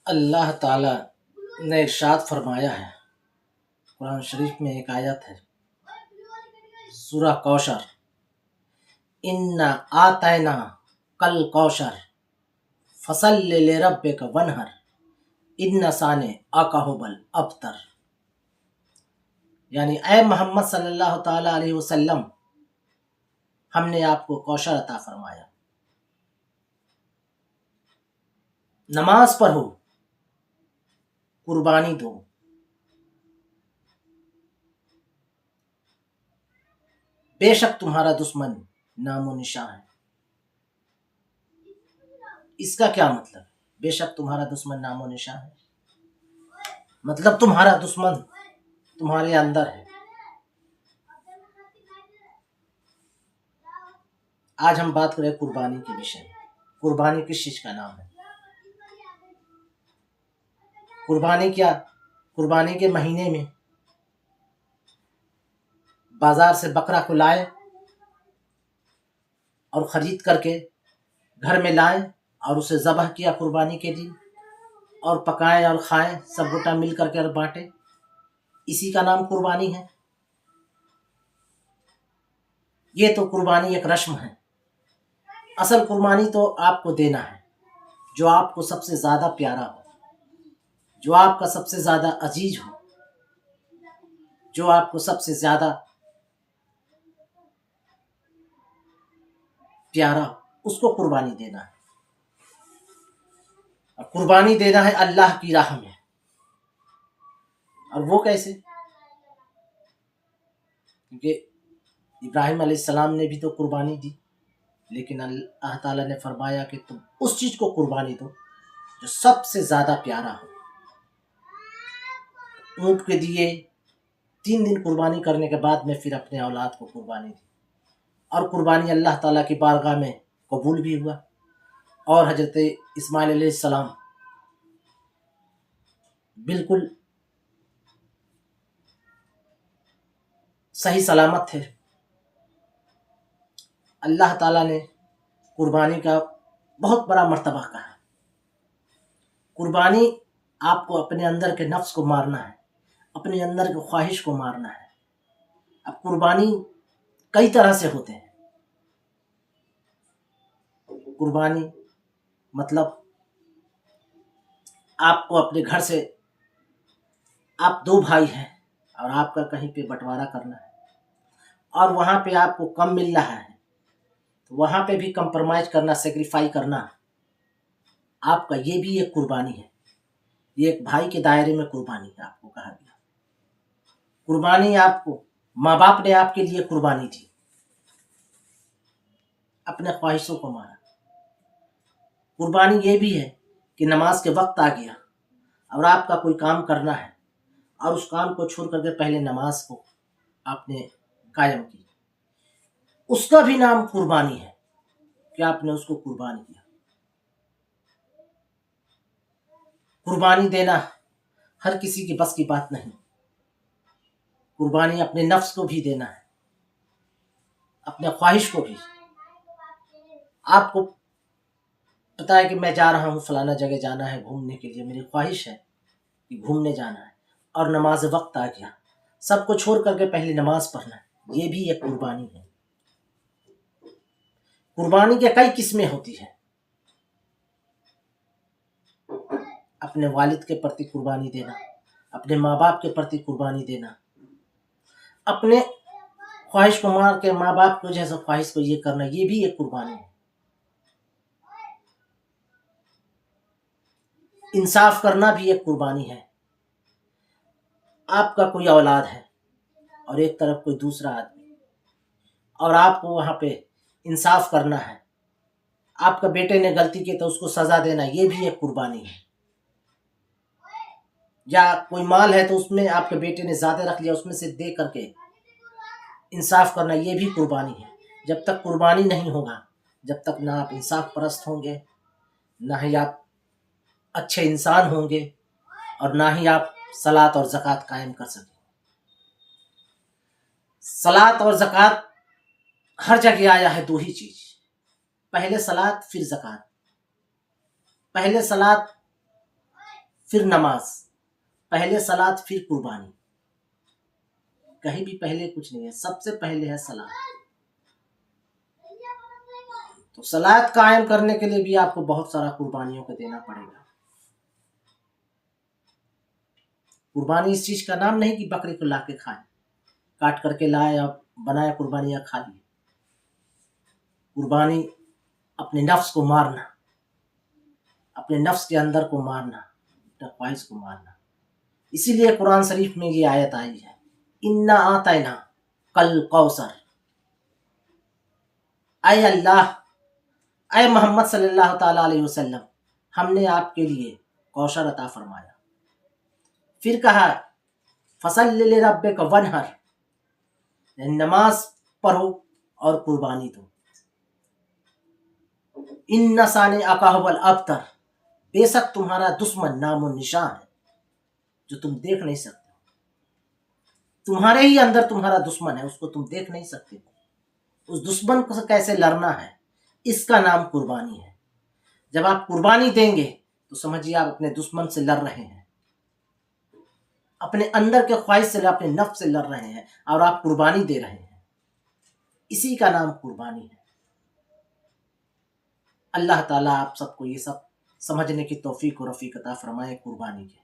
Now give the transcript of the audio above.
اللہ تعالی نے ارشاد فرمایا ہے قرآن شریف میں، ایک آیت ہے سورہ کوثر، انا آتینا کل کوثر فصل لربک ونہر ان ثانیک الابتر، یعنی اے محمد صلی اللہ تعالی علیہ وسلم، ہم نے آپ کو کوثر عطا فرمایا، نماز پڑھو، قربانی دو، بے شک تمہارا دشمن نام و نشان ہے۔ اس کا کیا مطلب؟ بے شک تمہارا دشمن نام و نشان ہے، مطلب تمہارا دشمن تمہارے اندر ہے۔ آج ہم بات کریں قربانی کے وشے میں۔ قربانی کس چیز کا نام ہے؟ قربانی کیا؟ قربانی کے مہینے میں بازار سے بکرا کو لائے اور خرید کر کے گھر میں لائیں اور اسے ذبح کیا قربانی کے لیے، اور پکائیں اور کھائیں، سب گوٹا مل کر کے اور بانٹے، اسی کا نام قربانی ہے۔ یہ تو قربانی ایک رسم ہے۔ اصل قربانی تو آپ کو دینا ہے، جو آپ کو سب سے زیادہ پیارا ہو، جو آپ کا سب سے زیادہ عزیز ہو، جو آپ کو سب سے زیادہ پیارا ہو، اس کو قربانی دینا ہے۔ اور قربانی دینا ہے اللہ کی راہ میں، اور وہ کیسے؟ کیونکہ ابراہیم علیہ السلام نے بھی تو قربانی دی، لیکن اللہ تعالیٰ نے فرمایا کہ تم اس چیز کو قربانی دو جو سب سے زیادہ پیارا ہو۔ اونٹ کے دیے 3 دن قربانی کرنے کے بعد میں پھر اپنے اولاد کو قربانی دی، اور قربانی اللہ تعالیٰ کی بارگاہ میں قبول بھی ہوا، اور حضرت اسماعیل علیہ السلام بالکل صحیح سلامت تھے۔ اللہ تعالیٰ نے قربانی کا بہت بڑا مرتبہ کہا۔ قربانی آپ کو اپنے اندر کے نفس کو مارنا ہے، اپنے اندر کے خواہش کو مارنا ہے۔ اب قربانی کئی طرح سے ہوتے ہیں۔ قربانی مطلب آپ کو اپنے گھر سے، آپ 2 بھائی ہیں اور آپ کا کہیں پہ بٹوارا کرنا ہے، اور وہاں پہ آپ کو کم مل رہا ہے، تو وہاں پہ بھی کمپرومائز کرنا، سیکریفائی کرنا، آپ کا یہ بھی ایک قربانی ہے۔ یہ ایک بھائی کے دائرے میں قربانی ہے، آپ کو کہا گیا۔ قربانی آپ کو ماں باپ نے آپ کے لیے قربانی دی، اپنے خواہشوں کو مارا۔ قربانی یہ بھی ہے کہ نماز کے وقت آ گیا اور آپ کا کوئی کام کرنا ہے، اور اس کام کو چھوڑ کر کے پہلے نماز کو آپ نے قائم کی، اس کا بھی نام قربانی ہے کہ آپ نے اس کو قربان کیا۔ قربانی دینا ہر کسی کی بس کی بات نہیں۔ قربانی اپنے نفس کو بھی دینا ہے، اپنے خواہش کو بھی۔ آپ کو پتہ ہے کہ میں جا رہا ہوں فلانا جگہ جانا ہے گھومنے کے لیے، میری خواہش ہے کہ گھومنے جانا ہے، اور نماز وقت آ گیا، سب کو چھوڑ کر کے پہلے نماز پڑھنا ہے، یہ بھی ایک قربانی ہے۔ قربانی کے کئی قسمیں ہوتی ہیں۔ اپنے والد کے پرتی قربانی دینا، اپنے ماں باپ کے پرتی قربانی دینا، اپنے خواہش کو مار کے ماں باپ کو جیسا خواہش کو یہ کرنا، یہ بھی ایک قربانی ہے۔ انصاف کرنا بھی ایک قربانی ہے۔ آپ کا کوئی اولاد ہے اور ایک طرف کوئی دوسرا آدمی، اور آپ کو وہاں پہ انصاف کرنا ہے، آپ کا بیٹے نے غلطی کی تو اس کو سزا دینا، یہ بھی ایک قربانی ہے۔ یا کوئی مال ہے تو اس میں آپ کے بیٹے نے زیادہ رکھ لیا، اس میں سے دے کر کے انصاف کرنا، یہ بھی قربانی ہے۔ جب تک قربانی نہیں ہوگا، جب تک نہ آپ انصاف پرست ہوں گے، نہ ہی آپ اچھے انسان ہوں گے، اور نہ ہی آپ صلاۃ اور زکوٰۃ قائم کر سکیں۔ صلاۃ اور زکوٰۃ ہر جگہ آیا ہے 2 ہی چیز، پہلے صلاۃ پھر زکوٰۃ۔ پہلے صلاۃ پھر نماز، پہلے صلاۃ پھر قربانی، کہیں بھی پہلے کچھ نہیں ہے، سب سے پہلے ہے صلاۃ۔ تو صلاۃ قائم کرنے کے لیے بھی آپ کو بہت سارا قربانیوں کو دینا پڑے گا۔ قربانی اس چیز کا نام نہیں کہ بکرے کو لا کے کھائے، کاٹ کر کے لائے یا بنائے قربانی یا کھا لیے۔ قربانی اپنے نفس کو مارنا، اپنے نفس کے اندر کو مارنا، اپنے خواہش کو مارنا۔ اسی لیے قرآن شریف میں یہ آیت آئی ہے، انا اعطینا کل کوثر، اے اللہ، اے محمد صلی اللہ تعالیٰ علیہ وسلم، ہم نے آپ کے لیے کوثر عطا فرمایا۔ پھر کہا فصل لربک ونحر، نماز پڑھو اور قربانی دو۔ ان ثانیک هو الابتر، بے شک تمہارا دشمن نام و نشان ہے جو تم دیکھ نہیں سکتے، تمہارے ہی اندر تمہارا دشمن ہے، اس کو تم دیکھ نہیں سکتے، اس دشمن کو کیسے لڑنا ہے، اس کا نام قربانی ہے۔ جب آپ قربانی دیں گے تو سمجھیے آپ اپنے دشمن سے لڑ رہے ہیں، اپنے اندر کے خواہش سے، اپنے نفس سے لڑ رہے ہیں، اور آپ قربانی دے رہے ہیں، اسی کا نام قربانی ہے۔ اللہ تعالیٰ آپ سب کو یہ سب سمجھنے کی توفیق و رفیق عطا فرمائے قربانی کے۔